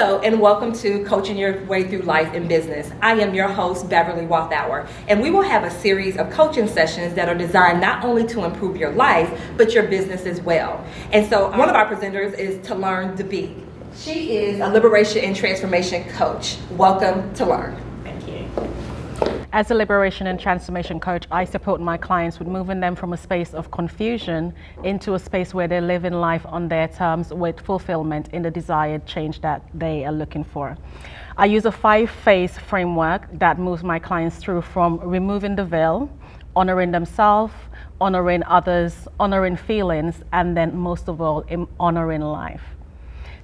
Hello and welcome to Coaching Your Way Through Life in Business. I am your host, Beverly Walthour, and we will have a series of coaching sessions that are designed not only to improve your life, but your business as well. And so one of our presenters is Tilern De Bique. She is a liberation and transformation coach. Welcome, Tilern. Thank you. As a liberation and transformation coach, I support my clients with moving them from a space of confusion into a space where they live in life on their terms with fulfillment in the desired change that they are looking for. I use a 5-phase framework that moves my clients through from removing the veil, honoring themselves, honoring others, honoring feelings, and then most of all, honoring life.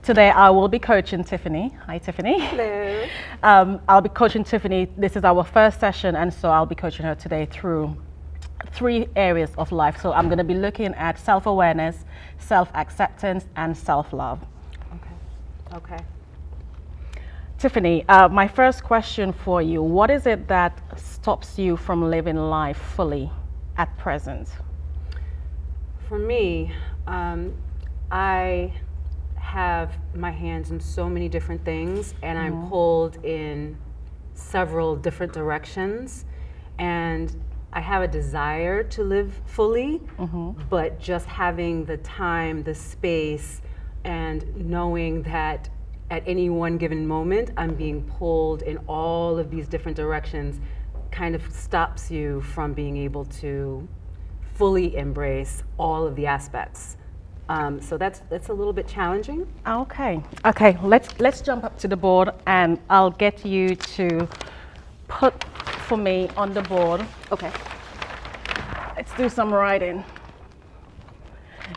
Today, I will be coaching Tiffany. Hi, Tiffany. Hello. I'll be coaching Tiffany. This is our first session, and so I'll be coaching her today through 3 areas of life. So I'm going to be looking at self-awareness, self-acceptance, and self-love. Okay. Tiffany, my first question for you, what is it that stops you from living life fully at present? For me, I have my hands in so many different things, and I'm pulled in several different directions, and I have a desire to live fully, but just having the time, the space, and knowing that at any one given moment I'm being pulled in all of these different directions kind of stops you from being able to fully embrace all of the aspects. So that's a little bit challenging. Okay, let's jump up to the board, and I'll get you to put for me on the board. Okay. Let's do some writing.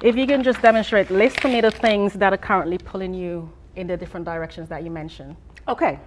If you can just demonstrate, list for me the things that are currently pulling you in the different directions that you mentioned. Okay.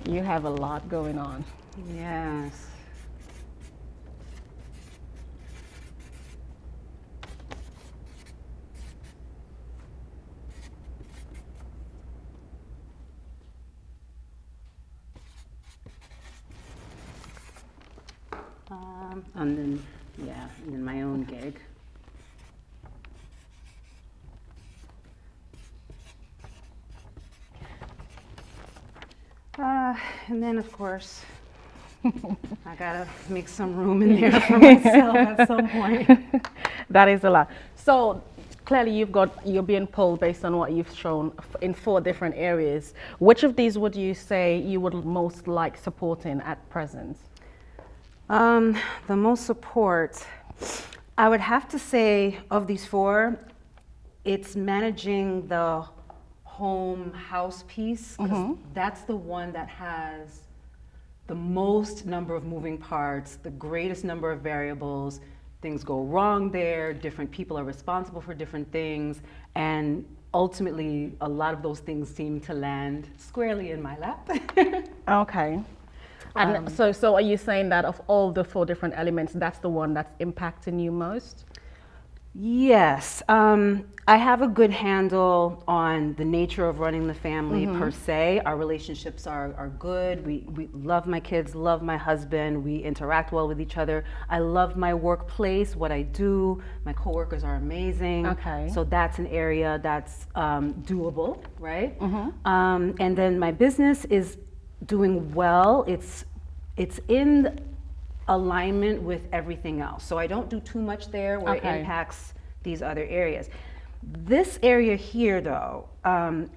You have a lot going on. Yes. And then my own gig. And then, of course, I gotta make some room in there for myself at some point. That is a lot. So clearly you're being pulled based on what you've shown in 4 different areas. Which of these would you say you would most like supporting at present? The most support, I would have to say of these 4, it's managing the home house piece, 'cause that's the one that has the most number of moving parts, the greatest number of variables. Things go wrong there, different people are responsible for different things, and ultimately a lot of those things seem to land squarely in my lap. Okay. And so are you saying that of all the 4 different elements, that's the one that's impacting you most? Yes, I have a good handle on the nature of running the family per se. Our relationships are good. We love my kids, love my husband. We interact well with each other. I love my workplace, what I do. My coworkers are amazing. Okay. So that's an area that's doable, right? And then my business is doing well. It's in alignment with everything else. So I don't do too much there where it impacts these other areas. This area here though,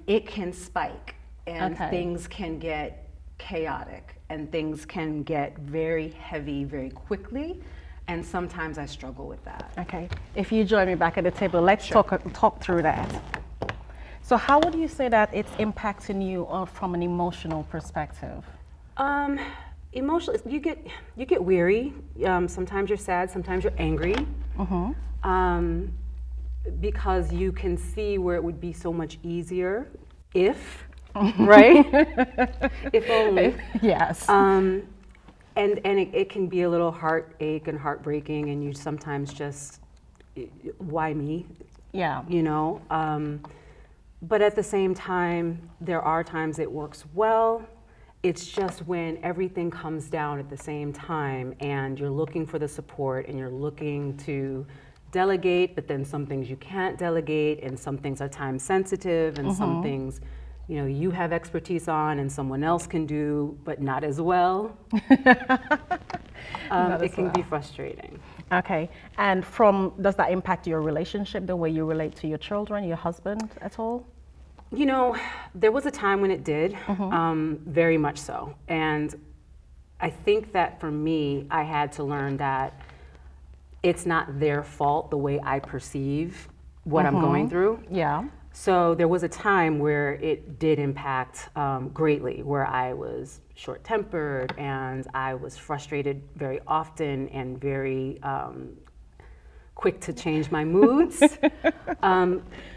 it can spike and things can get chaotic and things can get very heavy very quickly. And sometimes I struggle with that. Okay. If you join me back at the table, let's talk through that. So how would you say that it's impacting you from an emotional perspective? Emotional, you get weary. Sometimes you're sad, sometimes you're angry. Because you can see where it would be so much easier if, right? If only. Yes. And it can be a little heartache and heartbreaking, and you sometimes just, why me? Yeah. You know? But at the same time, there are times it works well. It's just when everything comes down at the same time and you're looking for the support and you're looking to delegate, but then some things you can't delegate, and some things are time sensitive, and some things, you know, you have expertise on and someone else can do, but not as well. It can be frustrating. Okay. And does that impact your relationship, the way you relate to your children, your husband at all? You know, there was a time when it did, very much so. And I think that for me, I had to learn that it's not their fault the way I perceive what I'm going through. Yeah. So there was a time where it did impact greatly, where I was short-tempered and I was frustrated very often and very quick to change my moods.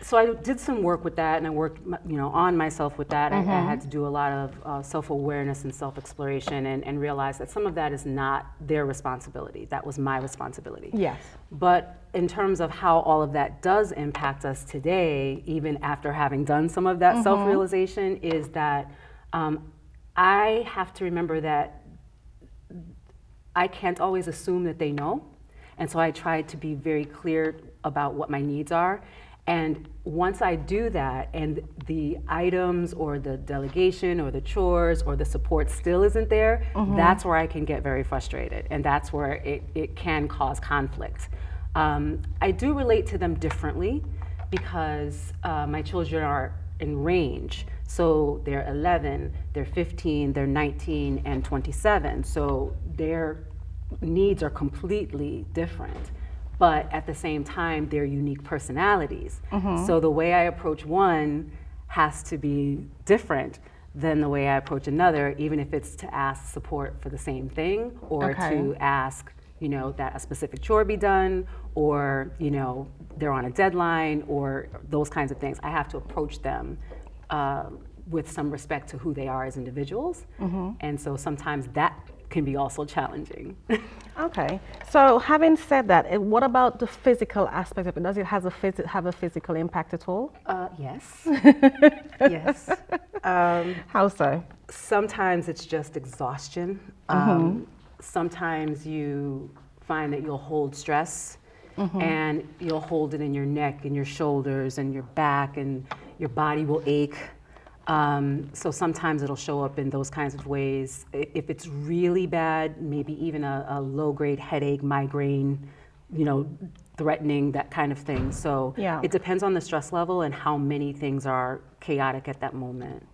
So I did some work with that, and I worked, you know, on myself with that. I had to do a lot of self-awareness and self-exploration, and realize that some of that is not their responsibility. That was my responsibility. Yes. But in terms of how all of that does impact us today, even after having done some of that self-realization, is that I have to remember that I can't always assume that they know. And so I try to be very clear about what my needs are. And once I do that, and the items or the delegation or the chores or the support still isn't there, that's where I can get very frustrated. And that's where it can cause conflict. I do relate to them differently because my children are in range. So they're 11, they're 15, they're 19, and 27. So their needs are completely different, but at the same time, they're unique personalities. So the way I approach one has to be different than the way I approach another, even if it's to ask support for the same thing, or to ask, you know, that a specific chore be done, or, you know, they're on a deadline, or those kinds of things. I have to approach them with some respect to who they are as individuals. And so sometimes that can be also challenging. Okay. So having said that, what about the physical aspect of it? Does it have a physical impact at all? Yes. Yes. How so? Sometimes it's just exhaustion. Sometimes you find that you'll hold stress and you'll hold it in your neck and your shoulders and your back, and your body will ache. So sometimes it'll show up in those kinds of ways. If it's really bad, maybe even a low-grade headache, migraine, you know, threatening, that kind of thing. So it depends on the stress level and how many things are chaotic at that moment.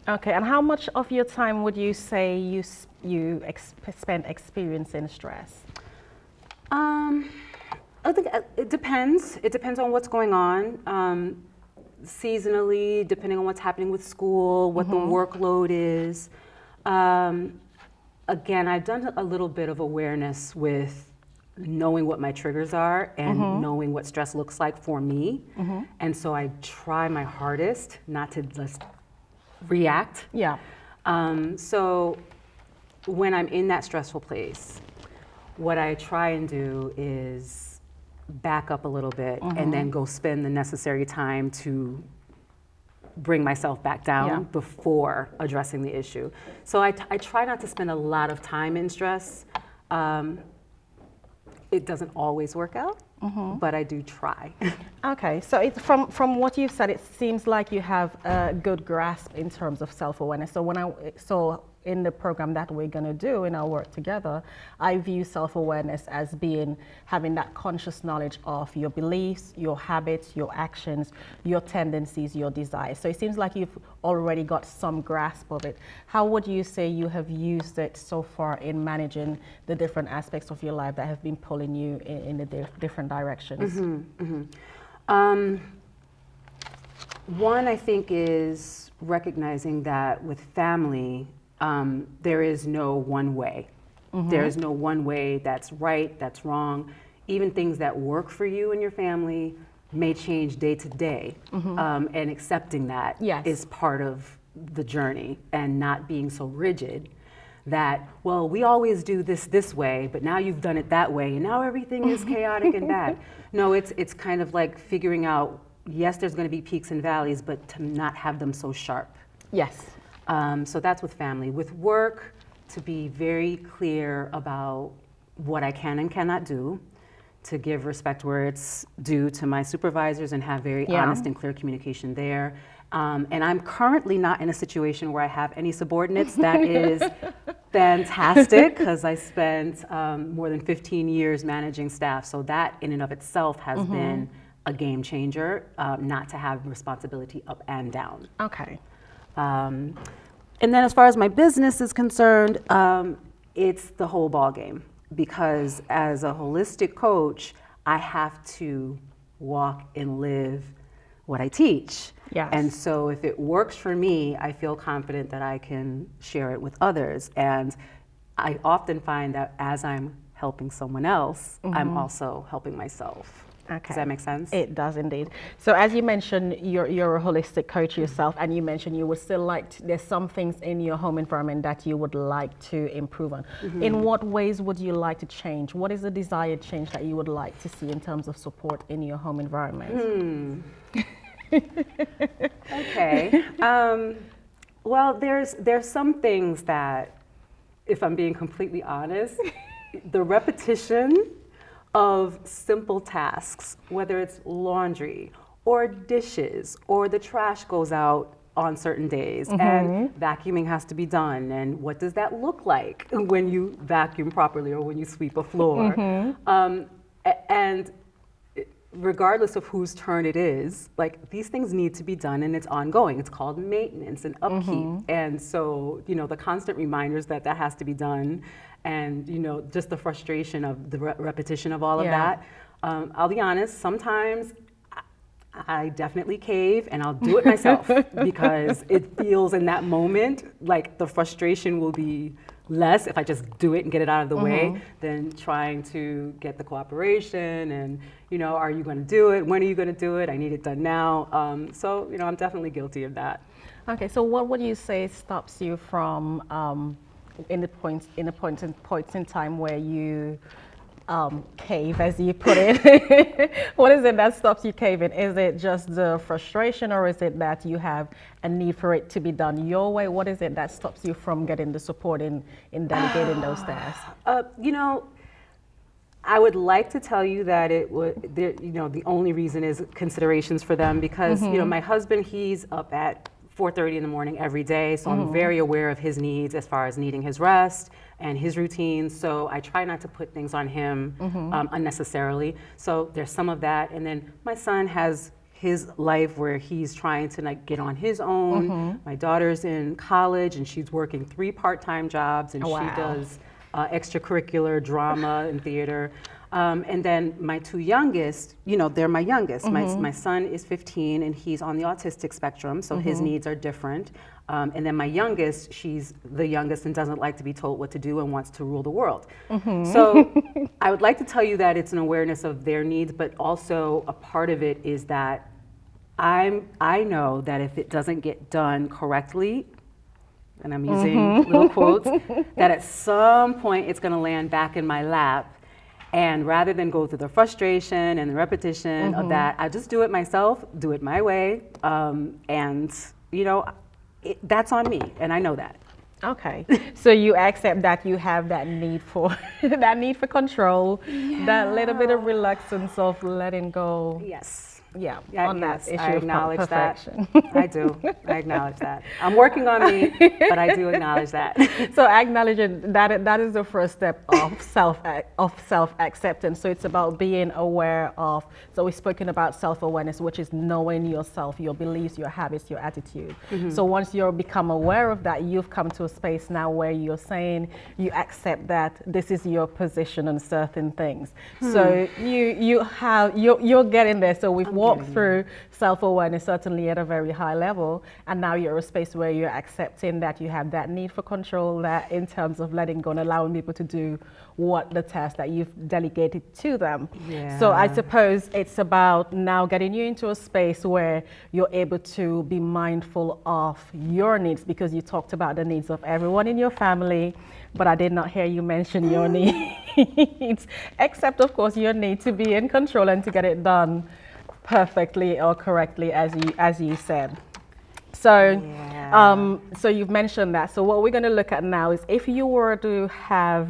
Okay, and how much of your time would you say you spend experiencing stress? I think it depends. It depends on what's going on. Seasonally, depending on what's happening with school, what the workload is. Again, I've done a little bit of awareness with knowing what my triggers are and knowing what stress looks like for me. And so I try my hardest not to just react. Yeah. So when I'm in that stressful place, what I try and do is back up a little bit and then go spend the necessary time to bring myself back down before addressing the issue. So I try not to spend a lot of time in stress. It doesn't always work out, but I do try. Okay, so from what you've said, it seems like you have a good grasp in terms of self-awareness. So in the program that we're going to do in our work together, I view self-awareness as having that conscious knowledge of your beliefs, your habits, your actions, your tendencies, your desires. So it seems like you've already got some grasp of it. How would you say you have used it so far in managing the different aspects of your life that have been pulling you in the different directions? One, I think, is recognizing that with family, there is no one way. There is no one way that's right, that's wrong. Even things that work for you and your family may change day to day. And accepting that is part of the journey, and not being so rigid that, well, we always do this way, but now you've done it that way, and now everything is chaotic and bad. No, it's kind of like figuring out, yes, there's going to be peaks and valleys, but to not have them so sharp. Yes. So that's with family. With work, to be very clear about what I can and cannot do, to give respect where it's due to my supervisors and have very honest and clear communication there. And I'm currently not in a situation where I have any subordinates. That is fantastic, because I spent more than 15 years managing staff. So that in and of itself has been a game changer, not to have responsibility up and down. Okay. And then as far as my business is concerned, it's the whole ball game, because as a holistic coach, I have to walk and live what I teach. Yes. And so if it works for me, I feel confident that I can share it with others. And I often find that as I'm helping someone else, I'm also helping myself. Okay. Does that make sense? It does indeed. So as you mentioned, you're a holistic coach yourself, and you mentioned you would still like there's some things in your home environment that you would like to improve on. In what ways would you like to change? What is the desired change that you would like to see in terms of support in your home environment? Okay. Well, there's some things that, if I'm being completely honest, the repetition of simple tasks, whether it's laundry or dishes, or the trash goes out on certain days and vacuuming has to be done, and what does that look like when you vacuum properly or when you sweep a floor? And regardless of whose turn it is, like, these things need to be done, and it's ongoing. It's called maintenance and upkeep. And so, the constant reminders that has to be done, and, just the frustration of the repetition of all of that. I'll be honest, sometimes I definitely cave, and I'll do it myself because it feels in that moment like the frustration will be less if I just do it and get it out of the way than trying to get the cooperation and, are you going to do it? When are you going to do it? I need it done now. So, I'm definitely guilty of that. Okay, so what would you say stops you from in the points in time where you cave, as you put it? What is it that stops you caving? Is it just the frustration, or is it that you have a need for it to be done your way? What is it that stops you from getting the support in delegating those tasks? I would like to tell you that the only reason is considerations for them, because my husband, he's up at 4:30 in the morning every day, so I'm very aware of his needs as far as needing his rest and his routine. So I try not to put things on him unnecessarily. So there's some of that, and then my son has his life where he's trying to get on his own. My daughter's in college, and she's working 3 part-time jobs, and she does extracurricular drama and theater. And then my 2 youngest, they're my youngest. My son is 15, and he's on the autistic spectrum, so his needs are different. And then my youngest, she's the youngest and doesn't like to be told what to do and wants to rule the world. So I would like to tell you that it's an awareness of their needs, but also a part of it is that I know that if it doesn't get done correctly, and I'm using little quotes, that at some point it's going to land back in my lap. And rather than go through the frustration and the repetition of that, I just do it myself, do it my way. And, that's on me, and I know that. Okay, so you accept that you have that need for control, that little bit of reluctance of letting go. Yes. Yeah, on that issue I acknowledge of perfection. that. I do. I acknowledge that. I'm working on me, but I do acknowledge that. So acknowledging that is the first step of self-acceptance. So it's about being aware of. So we've spoken about self-awareness, which is knowing yourself, your beliefs, your habits, your attitude. So once you become aware of that, you've come to a space now where you're saying you accept that this is your position on certain things. So you're getting there. So we've walked through self-awareness certainly at a very high level, and now you're at a space where you're accepting that you have that need for control, that in terms of letting go and allowing people to do what the task that you've delegated to them. Yeah. So I suppose it's about now getting you into a space where you're able to be mindful of your needs, because you talked about the needs of everyone in your family, but I did not hear you mention your needs, except of course your need to be in control and to get it done perfectly or correctly, as you said. So, so you've mentioned that. So what we're going to look at now is if you were to have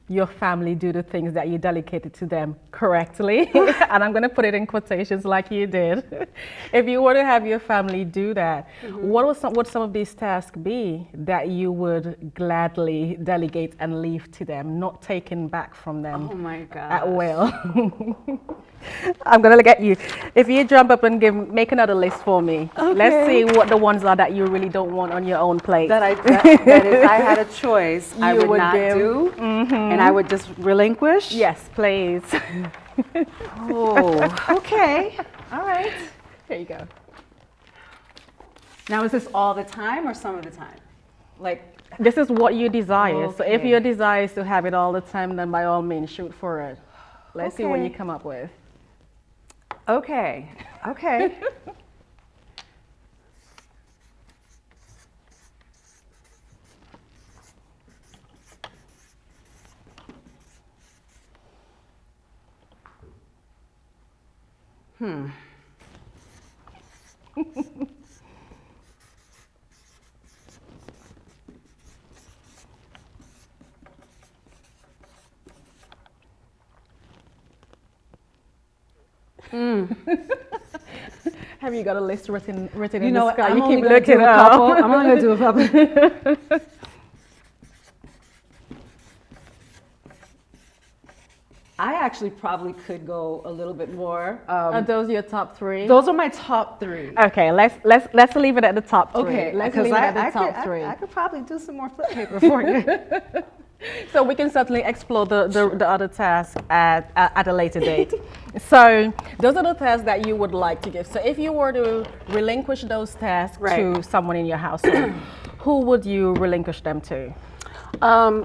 your family do the things that you delegated to them correctly, and I'm going to put it in quotations like you did. If you were to have your family do that, what would some of these tasks be that you would gladly delegate and leave to them, not taken back from them? Oh my God. At will. I'm going to look at you. If you jump up and make another list for me. Okay. Let's see what the ones are that you really don't want on your own plate. That if I had a choice, I would not give. do, and I would just relinquish. Yes, please. Oh, okay. All right. Here you go. Now, is this all the time or some of the time? Like, This is what you desire. So if Okay. your desire is to have it all the time, then by all means, shoot for it. Let's see what Okay. you come up with. okay, okay. Have you got a list written You in know the what? sky? I'm You only keep gonna looking do a couple. up. I'm only gonna do a couple. I actually probably could go a little bit more. Are those your top three? Those are my top three. Okay, let's leave it at the top three. Okay, Let's because leave it at the top could, three. I could probably do some more flip paper for you. So we can certainly explore the other tasks at a later date. So those are the tasks that you would like to give. So if you were to relinquish those tasks Right. to someone in your household, who would you relinquish them to?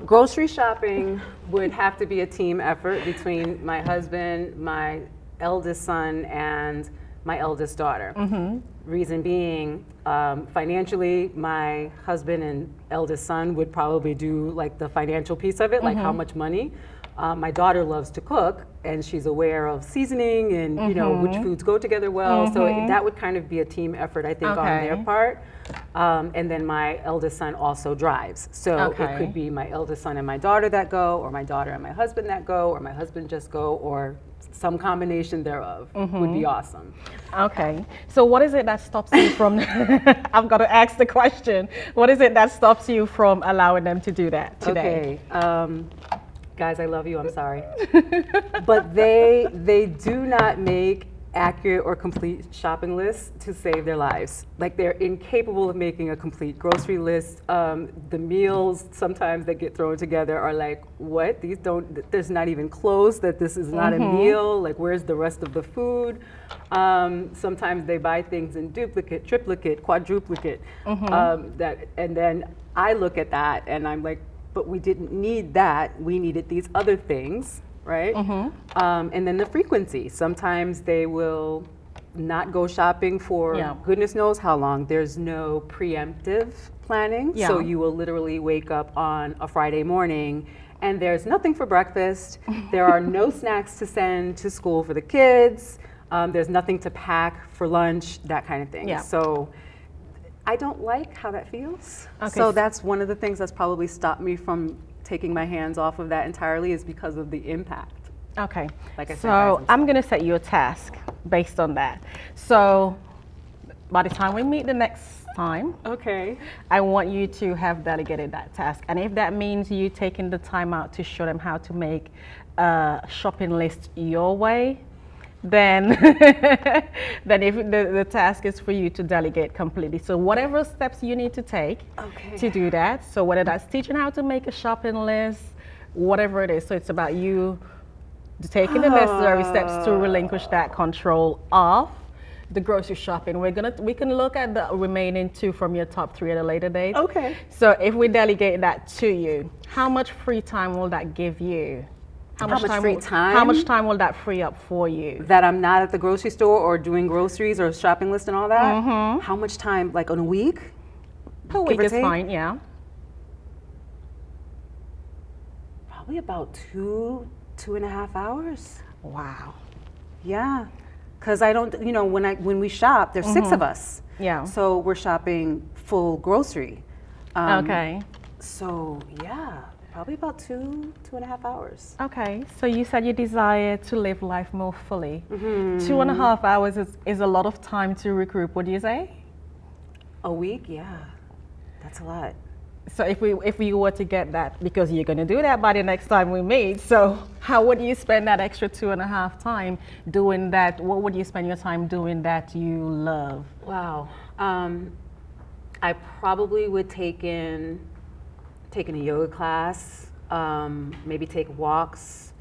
Grocery shopping would have to be a team effort between my husband, my eldest son, and my eldest daughter. Reason being, financially, my husband and eldest son would probably do like the financial piece of it, like how much money. My daughter loves to cook, and she's aware of seasoning and you know which foods go together well. So that would kind of be a team effort, I think, on their part. And then my eldest son also drives, so it could be my eldest son and my daughter that go, or my daughter and my husband that go, or my husband just go, or some combination thereof would be awesome. Okay. So what is it that stops you from, I've got to ask the question, what is it that stops you from allowing them to do that today? Okay. Guys, I love you, I'm sorry. But they do not make accurate or complete shopping lists to save their lives. Like, they're incapable of making a complete grocery list. The meals sometimes that get thrown together are like, what? These don't, there's not even close that this is not a meal. Like, where's the rest of the food? Sometimes they buy things in duplicate, triplicate, quadruplicate. And then I look at that and I'm like, but we didn't need that. We needed these other things, right? And then the frequency. Sometimes they will not go shopping for goodness knows how long. There's no preemptive planning. So you will literally wake up on a Friday morning and there's nothing for breakfast. There are no snacks to send to school for the kids. There's nothing to pack for lunch, that kind of thing. So I don't like how that feels. So that's one of the things that's probably stopped me from taking my hands off of that entirely, is because of the impact. Okay. Like I said, so I'm going to set you a task based on that. So by the time we meet the next time, I want you to have delegated that task. And if that means you taking the time out to show them how to make a shopping list your way, then if the task is for you to delegate completely. So whatever steps you need to take to do that. So whether that's teaching how to make a shopping list, whatever it is. So it's about you taking the necessary steps to relinquish that control of the grocery shopping. We can look at the remaining 2 from your top 3 at a later date. Okay. So if we delegate that to you, how much free time will that give you? How much free time? How much time will that free up for you? That I'm not at the grocery store or doing groceries or shopping list and all that? How much time, like on a week? Per week is fine, yeah. Probably about 2.5 hours. Wow. Yeah. Because I don't, when we shop, there's 6 of us. Yeah. So we're shopping full grocery. Okay. So yeah, probably about 2.5 hours. Okay. So you said you desire to live life more fully. 2.5 hours is a lot of time to regroup, would you say? A week, yeah. That's a lot. So if we were to get that, because you're going to do that by the next time we meet, so how would you spend that extra 2.5 time doing that? What would you spend your time doing that you love? Wow. I probably would take a yoga class, maybe take walks,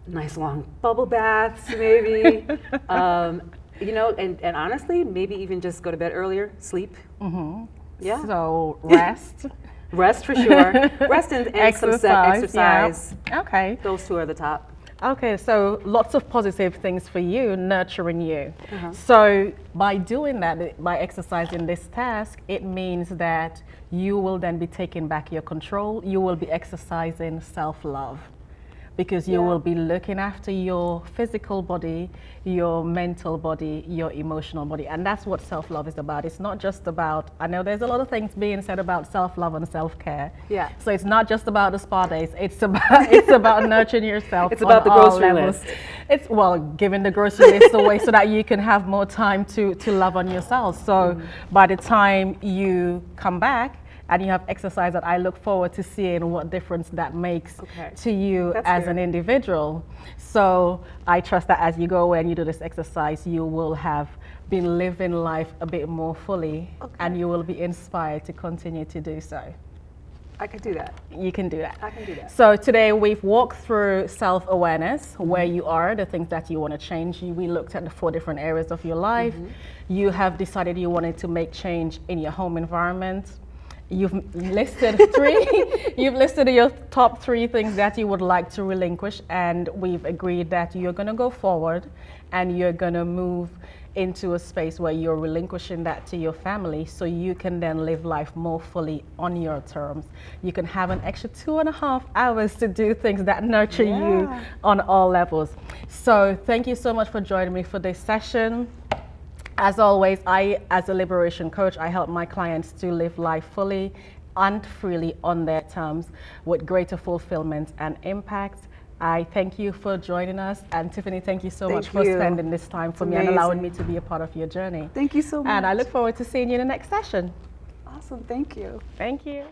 nice long bubble baths, maybe. And honestly, maybe even just go to bed earlier, sleep. Yeah. So rest. Rest for sure. Rest and exercise. Yeah. Okay. Those 2 are the top. Okay, so lots of positive things for you, nurturing you. So by doing that, by exercising this task, it means that you will then be taking back your control. You will be exercising self-love, because you will be looking after your physical body, your mental body, your emotional body. And that's what self-love is about. It's not just about, I know there's a lot of things being said about self-love and self-care. Yeah. So it's not just about the spa days. It's about nurturing yourself. It's about the grocery list. It's, well, giving the grocery list away so that you can have more time to love on yourself. So by the time you come back, and you have exercise, that I look forward to seeing what difference that makes to you as an individual. So I trust that as you go away and you do this exercise, you will have been living life a bit more fully, and you will be inspired to continue to do so. I can do that. You can do that. I can do that. So today we've walked through self-awareness, where you are, the things that you want to change. We looked at the 4 different areas of your life. You have decided you wanted to make change in your home environment. You've listed 3. You've listed your top 3 things that you would like to relinquish, and we've agreed that you're going to go forward and you're going to move into a space where you're relinquishing that to your family, so you can then live life more fully on your terms. You can have an extra 2.5 hours to do things that nurture you on all levels. So thank you so much for joining me for this session. As always, as a liberation coach, I help my clients to live life fully and freely on their terms with greater fulfillment and impact. I thank you for joining us. And Tiffany, thank you so much for spending this time for me and allowing me to be a part of your journey. Thank you so much. And I look forward to seeing you in the next session. Awesome. Thank you. Thank you.